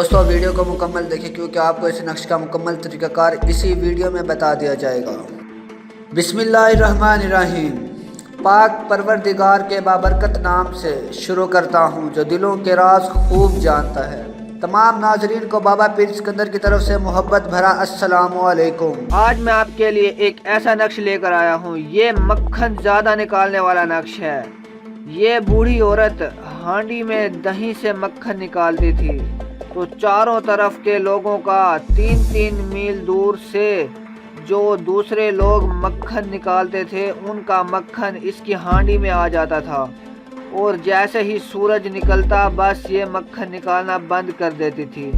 دوستوں ویڈیو کو مکمل دیکھیں کیونکہ آپ کو اس نقش کا مکمل طریقہ کار اسی ویڈیو میں بتا دیا جائے گا۔ بسم اللہ الرحمن الرحیم۔ پاک پروردگار کے بابرکت نام سے شروع کرتا ہوں جو دلوں کے راز خوب جانتا ہے۔ تمام ناظرین کو بابا پیر سکندر کی طرف سے محبت بھرا السلام علیکم۔ آج میں آپ کے لیے ایک ایسا نقش لے کر آیا ہوں، یہ مکھن زیادہ نکالنے والا نقش ہے۔ یہ بوڑھی عورت ہانڈی میں دہی سے مکھن نکالتی تھی تو چاروں طرف کے لوگوں کا 3 میل دور سے جو دوسرے لوگ مکھن نکالتے تھے ان کا مکھن اس کی ہانڈی میں آ جاتا تھا، اور جیسے ہی سورج نکلتا بس یہ مکھن نکالنا بند کر دیتی تھی۔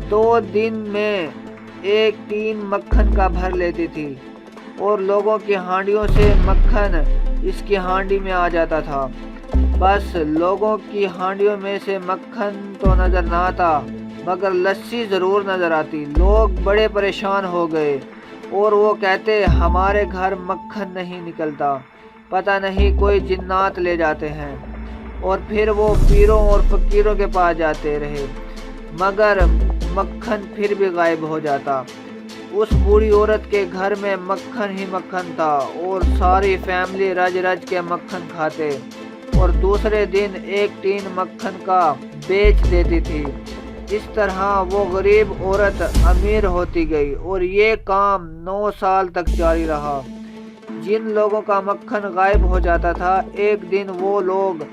2 دن میں ایک ٹین مکھن کا بھر لیتی تھی اور لوگوں کی ہانڈیوں سے مکھن اس کی ہانڈی میں آ جاتا تھا۔ بس لوگوں کی ہانڈیوں میں سے مکھن تو نظر نہ آتا مگر لسی ضرور نظر آتی۔ لوگ بڑے پریشان ہو گئے اور وہ کہتے ہمارے گھر مکھن نہیں نکلتا، پتہ نہیں کوئی جنات لے جاتے ہیں۔ اور پھر وہ پیروں اور فقیروں کے پاس جاتے رہے مگر مکھن پھر بھی غائب ہو جاتا۔ اس بوڑھی عورت کے گھر میں مکھن ہی مکھن تھا اور ساری فیملی رج رج کے مکھن کھاتے اور دوسرے دن ایک ٹین مکھن کا بیچ دیتی تھی۔ اس طرح وہ غریب عورت امیر ہوتی گئی اور یہ کام 9 سال تک جاری رہا۔ جن لوگوں کا مکھن غائب ہو جاتا تھا ایک دن وہ لوگ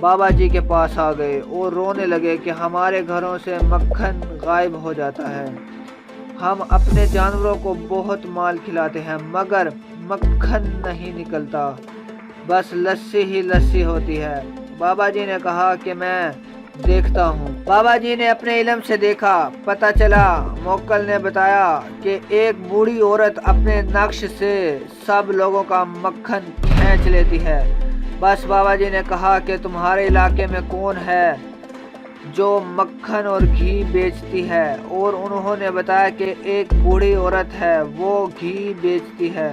بابا جی کے پاس آ گئے اور رونے لگے کہ ہمارے گھروں سے مکھن غائب ہو جاتا ہے، ہم اپنے جانوروں کو بہت مال کھلاتے ہیں مگر مکھن نہیں نکلتا، بس لسی ہی لسی ہوتی ہے۔ بابا جی نے کہا کہ میں دیکھتا ہوں۔ بابا جی نے اپنے علم سے دیکھا، پتہ چلا موکل نے بتایا کہ ایک بوڑھی عورت اپنے نقش سے سب لوگوں کا مکھن کھینچ لیتی ہے۔ بس بابا جی نے کہا کہ تمہارے علاقے میں کون ہے جو مکھن اور گھی بیچتی ہے، اور انہوں نے بتایا کہ ایک بوڑھی عورت ہے وہ گھی بیچتی ہے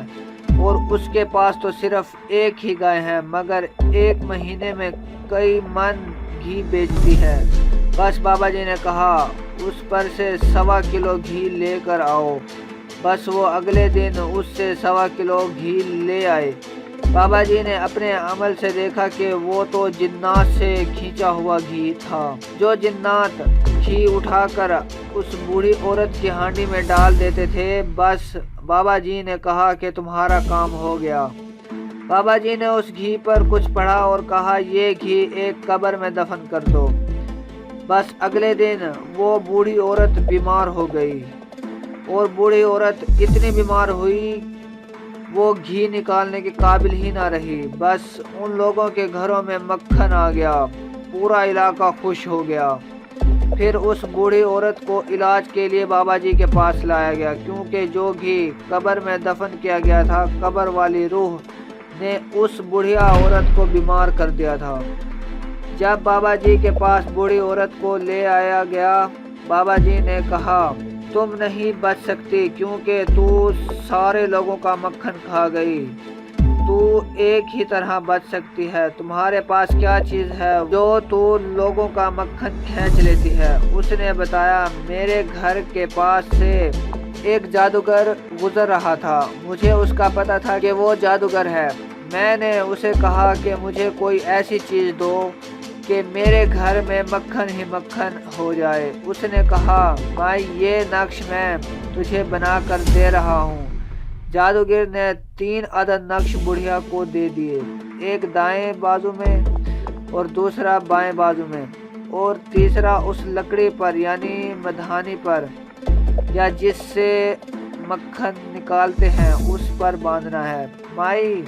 اور اس کے پاس تو صرف ایک ہی گائے ہے مگر ایک مہینے میں کئی من گھی بیچتی ہے۔ بس بابا جی نے کہا اس پر سے 1.25 کلو گھی لے کر آؤ۔ بس وہ اگلے دن اس سے 1.25 کلو گھی لے آئے۔ بابا جی نے اپنے عمل سے دیکھا کہ وہ تو جنات سے کھینچا ہوا گھی تھا۔ جو جنات گھی اٹھا کر اس بوڑھی عورت کی ہانڈی میں ڈال دیتے تھے۔ بس بابا جی نے کہا کہ تمہارا کام ہو گیا۔ بابا جی نے اس گھی پر کچھ پڑھا اور کہا یہ گھی ایک قبر میں دفن کر دو۔ بس اگلے دن وہ بوڑھی عورت بیمار ہو گئی اور بوڑھی عورت اتنی بیمار ہوئی وہ گھی نکالنے کے قابل ہی نہ رہی۔ بس ان لوگوں کے گھروں میں مکھن آ گیا، پورا علاقہ خوش ہو گیا۔ پھر اس بوڑھی عورت کو علاج کے لیے بابا جی کے پاس لایا گیا کیونکہ جو گھی قبر میں دفن کیا گیا تھا قبر والی روح نے اس بوڑھیا عورت کو بیمار کر دیا تھا۔ جب بابا جی کے پاس بوڑھی عورت کو لے آیا گیا بابا جی نے کہا تم نہیں بچ سکتی کیونکہ تو سارے لوگوں کا مکھن کھا گئی، تو ایک ہی طرح بچ سکتی ہے، تمہارے پاس کیا چیز ہے جو تو لوگوں کا مکھن کھینچ لیتی ہے؟ اس نے بتایا میرے گھر کے پاس سے ایک جادوگر گزر رہا تھا، مجھے اس کا پتہ تھا کہ وہ جادوگر ہے، میں نے اسے کہا کہ مجھے کوئی ایسی چیز دو کہ میرے گھر میں مکھن ہی مکھن ہو جائے۔ اس نے کہا بھائی یہ نقش میں تجھے بنا کر دے رہا ہوں۔ جادوگر نے 3 عدد نقش بڑھیا کو دے دیے، ایک دائیں بازو میں اور دوسرا بائیں بازو میں اور تیسرا اس لکڑی پر یعنی مدھانی پر یا جس سے مکھن نکالتے ہیں اس پر باندھنا ہے۔ مائی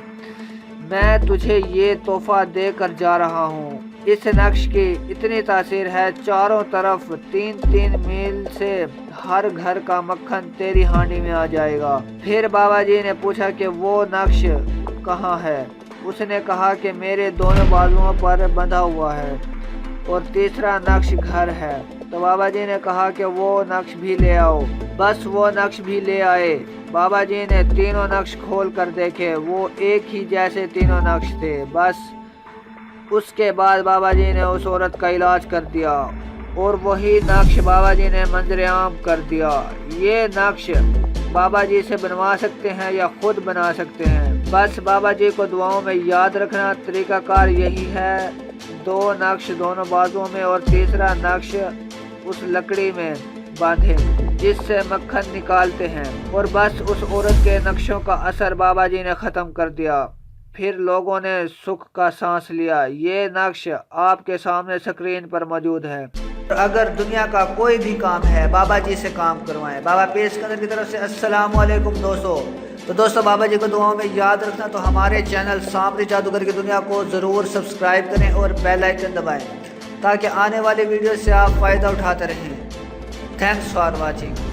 میں تجھے یہ تحفہ دے کر جا رہا ہوں۔ اس نقش کی اتنی تاثیر ہے چاروں طرف 3 میل سے ہر گھر کا مکھن تیری ہانڈی میں آ جائے گا۔ پھر بابا جی نے پوچھا کہ وہ نقش کہاں ہے؟ اس نے کہا کہ میرے دونوں بازوؤں پر بندھا ہوا ہے اور تیسرا نقش گھر ہے۔ تو بابا جی نے کہا کہ وہ نقش بھی لے آؤ۔ بس وہ نقش بھی لے آئے۔ بابا جی نے تینوں نقش کھول کر دیکھے، وہ ایک ہی جیسے تینوں نقش تھے۔ بس اس کے بعد بابا جی نے اس عورت کا علاج کر دیا اور وہی نقش بابا جی نے منظر عام کر دیا۔ یہ نقش بابا جی سے بنوا سکتے ہیں یا خود بنا سکتے ہیں، بس بابا جی کو دعاؤں میں یاد رکھنا۔ طریقہ کار یہی ہے، 2 نقش دونوں بازوؤں میں اور تیسرا نقش اس لکڑی میں باندھیں جس سے مکھن نکالتے ہیں، اور بس اس عورت کے نقشوں کا اثر بابا جی نے ختم کر دیا۔ پھر لوگوں نے سکھ کا سانس لیا۔ یہ نقش آپ کے سامنے اسکرین پر موجود ہے۔ اگر دنیا کا کوئی بھی کام ہے بابا جی سے کام کروائیں۔ بابا پیش قدر کی طرف سے السلام علیکم دوستو۔ تو دوستو بابا جی کو دعاؤں میں یاد رکھنا، تو ہمارے چینل سامری جادوگر کی دنیا کو ضرور سبسکرائب کریں اور بیل آئیکن دبائیں تاکہ آنے والی ویڈیو سے آپ فائدہ اٹھاتے رہیں۔ Thanks for watching.